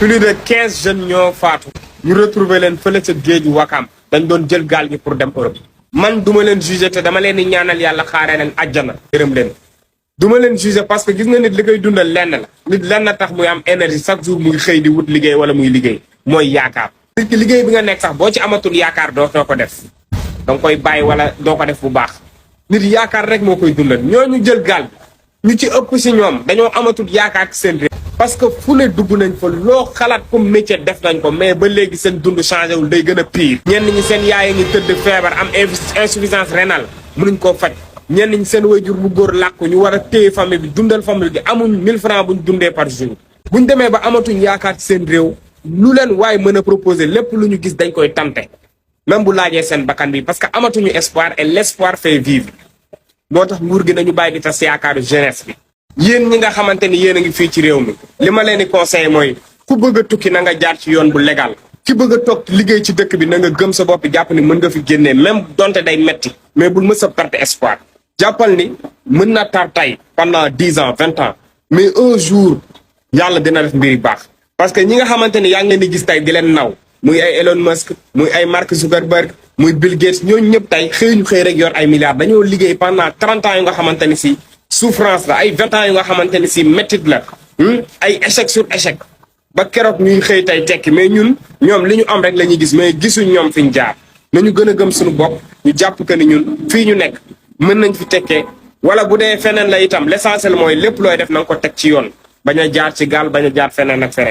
plus de 15 jeunes ñoo faatu ñu retrouver leen fële ca géeju Ouakam dañ doon jël gaal gi pour dem Europe. man duma leen juger te dama leen di ñaanal yàlla xaaree leen àjjana yërëm leen duma leen juger parce que gis nga nit li koy dundal lenn la nit lenn na tax muy am énergie chaque jour muy xëy di wut liggéey wala muy liggéey mooy yaakaar. nit ki liggéey bi nga nekk sax boo ci amatul yaakaar doo ko def danga koy bàyyi wala doo ko def bu baax nit yaakaar rek moo koy dundal ñooñu jël gaal ñu ci ëpp si ñoom dañoo amatul yaakaar ci seen réew. parce que fu ne dugg nañ fa loo xalaat comme métier def nañ ko mais ba léegi seen dund changé wul day gën a pire. ñenn ñi seen yaay ngi tëdd feebar am insuffisance rénale mënuñ koo faj ñenn ñi seen wayjur bu góor làkku ñu war a téye famille bi dundal famille bi amuñ 1000 francs buñ dundee par jour. buñ demee ba amatuñ yaakaar ci seen réew lu leen waaye mën a proposer lépp lu ñu gis dañ koy tante même bu laajee seen bakkan bi parce que amatuñu espoir et l'espoir fait vivre. moo tax nguur gi nañu bàyyi di tas yaakaaru jeunesse bi. yéen ñi nga xamante ni yéen a ngi fii ci réew mi li ma leen di conseillé mooy ku bëgg a tukki na nga jaar ci yoon bu légal. ki bëgg a toog liggéey ci dëkk bi na nga gëm sa bopp jàpp ni mën nga fi génnee même donte day metti mais bul mës a perte espoir. jàppal ni mën na tar tay pendant 10 ans 20 ans mais un jour yàlla dina def mbir yu baax. parce que ñi nga xamante ni yaa ngi leen di gis tey di leen naw muy ay Elon Musk muy ay Mark Zuckerberg muy Bill Gates ñooñu ñëpp tey xëy ñu xëy rek yor ay milliards dañoo liggéey pendant 30 ans yu nga xamante ni si souffrance la ay 20 ans yu nga xamante ni si métit la ay échec sur échec ba keroog ñuy xëy tey tekki mais ñun ñoom li ñu am rek la ñuy gis mais gisuñ ñoom fi ñu jaar nañu gën a gëm suñu bopp ñu jàpp que ni ñun fii ñu nekk mën nañ fi tekkee wala bu dee feneen la itam l'essentiel mooy lépp looy def na nga ko teg ci yoon bañ a jaar ci gaal bañ a jaar feneen ak feneen.